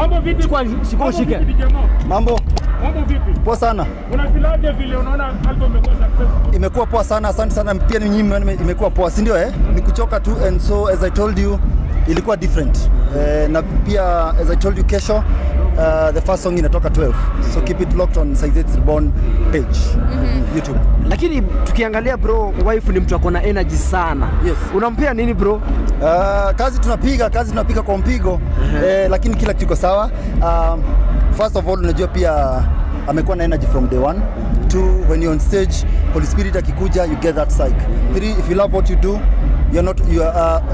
Mambo vipi? Chukua shike. Mambo vipi? Poa sana. Unafilaje vile unaona album imekuwa success? Imekuwa poa sana, asante sana. Pia ni nyinyi imekuwa poa, si ndio Ni kuchoka tu, and so as I told you ilikuwa different. Na pia as I told you kesho the first song inatoka 12. So keep it locked on Saizet's Reborn page YouTube. Lakini tukiangalia bro, wife ni mtu akona energy sana. Yes. Unampea nini bro? Kazi tunapiga kwa mpigo. Lakini kila kitu kiko sawa. First of all, unajua pia amekuwa na energy from day one. 2, when you're on stage, Holy Spirit akikuja, you get that psych. 3, if you love what you do,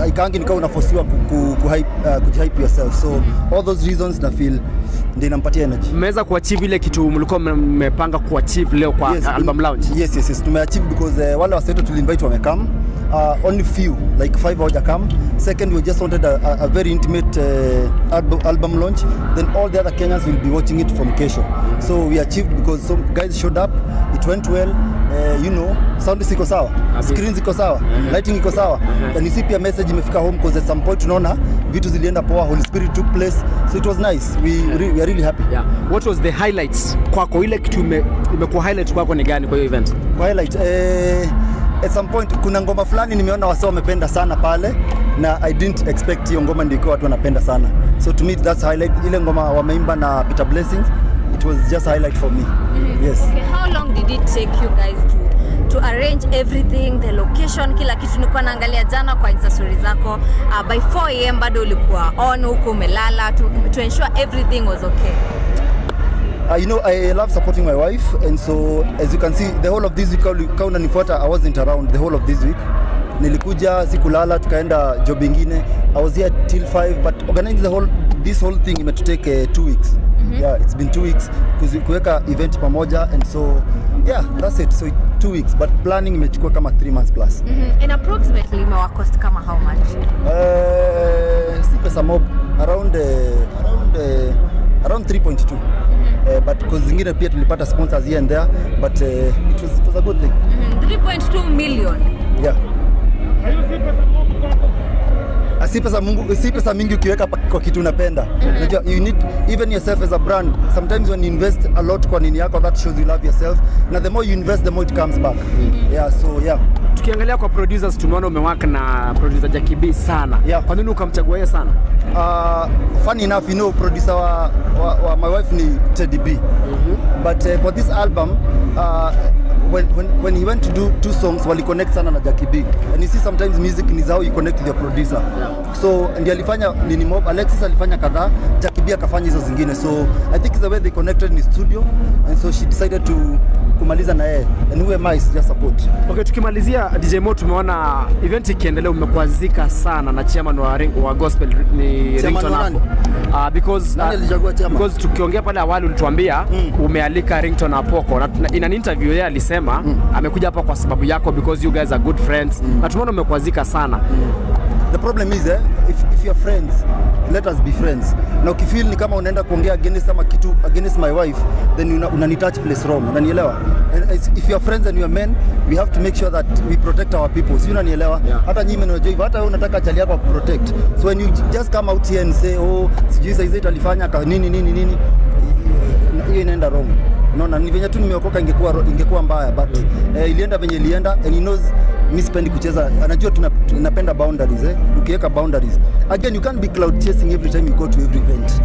ikaangi nikawa unaforsiwa kuhype yourself. So all those reasons na feel ndio inampatia energy. Mmeweza kuachieve ile kitu mlikuwa mmepanga kuachieve leo kwa album launch? Yes. Tumeachieve because wale waseto tuliinvite wamekam. Only few, like 5 hawaja come. Second, we just wanted a very intimate album launch. Then all the other Kenyans will be watching it from kesho. So we achieved because some guys showed up. It went well. Sound iko sawa, screens iko sawa, lighting iko sawa. And you see pia message imefika home because at some point tunaona vitu zilienda poa, Holy Spirit took place. So it was nice. We are really happy. Yeah. What was the highlights kwako? Ile kitu imekuwa highlight kwako ni gani kwa hiyo event? Highlight at some point kuna ngoma fulani nimeona wasee wamependa sana pale, na I didn't expect hiyo ngoma ndio watu wanapenda sana. So to me that's highlight. Ile ngoma wameimba na Peter Blessings, it was just a highlight for me. Yes. Okay, how long did it take you guys to arrange everything, the location, kila kitu? Nilikuwa naangalia jana kwa Insta story zako, by 4 am bado ulikuwa on huko umelala to ensure everything was okay. I love supporting my wife, and so as you can see the whole of this week kauna nifuata, I wasn't around the whole of this week. Nilikuja sikulala, tukaenda job ingine. I was here till 5, but organizing this whole thing it to take 2 weeks. Yeah, it's been 2 weeks kuweka event pamoja, and so yeah, that's it. So 2 weeks, but planning imechukua kama 3 months plus. And approximately imewa cost kama how much? Si pesa mob, around 3.2. But because zingine pia tulipata sponsors here and there, but it was a good thing. 3.2 million. Yeah. Si pesa mingi ukiweka kwa kitu unapenda. You need even yourself as a brand. Sometimes when you invest a lot kwa nini yako, that shows you love yourself. Na the more you invest, the more it comes back. Yeah, so yeah. Tukiangalia kwa producers tumeona umewaka na producer Jackie B sana. Yeah. Kwa nini ukamchagua yeye sana? Funny enough, producer wa my wife ni Teddy B. But for this album, when he went to do 2 songs, wali connect sana na Jackie B. And you see sometimes music is how you connect with your producer. Yeah. So ndiye alifanya nini mob, Alexis alifanya kadhaa, Jackie B akafanya hizo zingine. So I think the way they connected in the studio, and so she decided to kumaliza na yeye, and who am I just support. Okay, tukimalizia DJ Mo, tumeona event ikiendelea, umekwazika sana na chairman wa gospel ni Ringtone hapo. Because tukiongea pale awali ulituambia umealika Ringtone Apoko, na in an interview yeye alisema amekuja hapa kwa sababu yako, because you guys are good friends. Na tumeona umekwazika sana. The problem is if you're friends, let us be friends. Na ukifeel ni kama unaenda kuongea against my wife, then unanitouch place wrong. Unanielewa? And if you're friends and you're men, we have to make sure that we protect our people. Si unanielewa? Yeah. Hata nyinyi mnajua hivyo, hata wewe unataka chali yako protect. So when you just come out here and say, oh, sijui Saizet alifanya nini, hiyo inaenda wrong. Unaona, ni venye tu nimeokoka ingekuwa mbaya, but ilienda venye ilienda, and he knows mimi sipendi kucheza. Anajua tunapenda boundaries. Ukiweka boundaries, again you can't be cloud chasing every time you go to every event.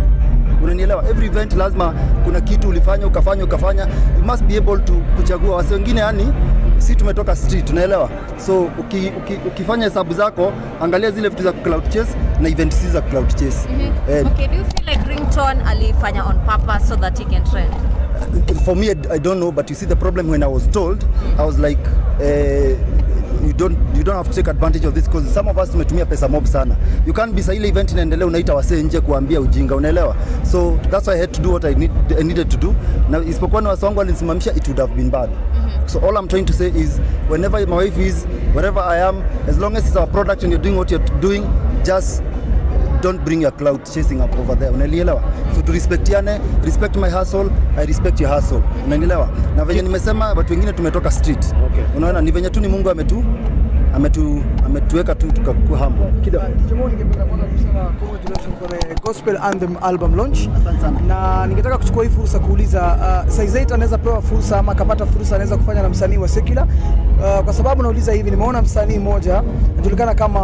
Unanielewa? Every event lazima kuna kitu ulifanya ukafanya. You must be able to kuchagua. Wase wengine yani si tumetoka street, unaelewa? So ukifanya hesabu zako, angalia zile vitu za cloud chase na event si za cloud chase. Okay, do you feel like Ringtone alifanya on purpose so that he can trend? For me, I don't know, but you see the problem when I was told, I was like, you don't have to take advantage of this, because some of us tumetumia pesa mob sana. You can't be sa ile event inaendelea unaita wasee nje kuambia ujinga, unaelewa? So that's why I had to do what I needed to do. Na isipokuwa na wasee wangu walinisimamisha, it would have been bad. So all I'm trying to say is, whenever my wife is, wherever I am, as long as it's our product and you're doing what you're doing, just don't bring your cloud chasing up over there. Unanielewa? So to respect my hustle, I respect your hustle. Unanielewa? Na venye nimesema watu wengine tumetoka street. Okay. Unaona, ni venye tu ni Mungu ametuweka tu tukakuwa humble. Kidogo. Ningependa kusema Congratulations for the Gospel Anthem album launch. Asante sana. Na ningetaka kuchukua hii fursa kuuliza Saizate anaweza pewa fursa ama akapata fursa anaweza kufanya na msanii wa secular? Kwa sababu nauliza hivi, nimeona msanii mmoja anajulikana kama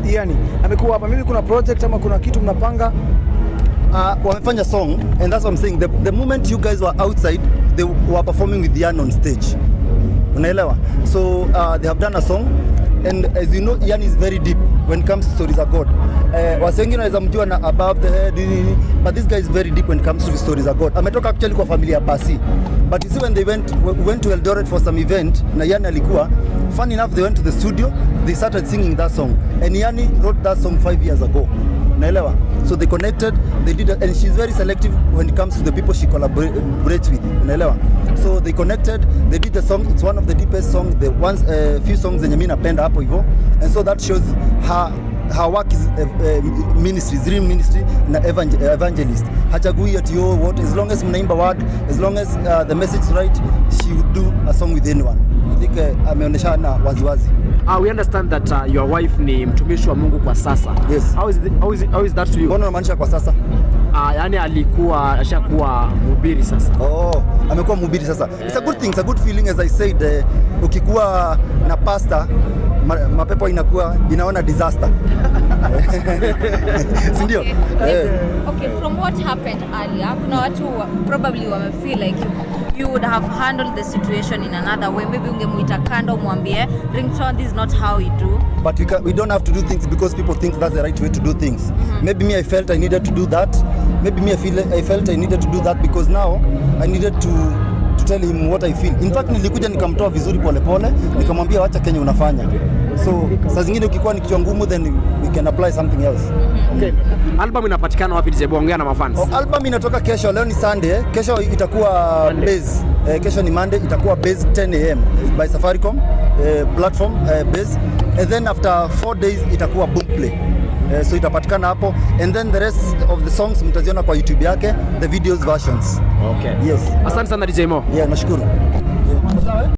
Yani amekuwa hapa. Mimi kuna project ama kuna kitu mnapanga? Wamefanya song and that's what I'm saying. The moment you guys were outside, they were performing with Yan on stage. Unaelewa? So they have done a song and as you know, Yan is very deep when it comes to stories of God. Wase wengine wanaweza mjua na above the head, but this guy is very deep when it comes to stories of God. Ametoka actually kwa familia ya Pasi. But you see when they went to Eldoret for some event na Yan alikuwa, fun enough they went to the studio, they started singing that song and Yan wrote that song 5 years ago. Unaelewa? So they connected, they did and she's very selective when it comes to the people she collaborates with. Unaelewa? So they connected, they did the song. It's one of the deepest songs, the ones few songs zenye mimi napenda hapo hivyo. And so that shows her work is ministry, dream ministry na evangelist. Hachagui ati what, as long as mnaimba word, as long as the message is right, she would do a song with anyone. I think ameonyesha na waziwazi. We understand that your wife ni mtumishi wa Mungu kwa sasa. Yes. How is that to you? Mbona unamaanisha kwa sasa? Yani ashakuwa mhubiri sasa. Amekuwa mhubiri sasa. It's a good thing, it's a good feeling as I said. Ukikuwa na pastor, mapepo inaona disaster. Si ndio? Okay, from what happened earlier, kuna watu probably feel like you would have handled the situation in another way. Maybe ungemuita kando mwambie Ringtone, this is not how you do. But we don't have to do things because people think that's the right way to do things. Maybe me I felt I needed to do that. Maybe me I felt I needed to do that because now I needed to tell him what I feel. In fact nilikuja nikamtoa vizuri polepole, nikamwambia wacha Kenya unafanya. So saa zingine ukikuwa ni kichwa ngumu then we can apply something else. Okay. Album inapatikana wapi DJ? Ongea na mafans. Album inatoka kesho, leo ni Sunday. Kesho itakuwa Base. Kesho ni Monday, itakuwa Base 10 am by Safaricom platform Base. And then after 4 days itakuwa Boomplay. So itapatikana hapo and then the rest of the songs mtaziona kwa YouTube yake, the videos versions. Okay. Yes. Asante sana DJ Mo. Yeah, nashukuru.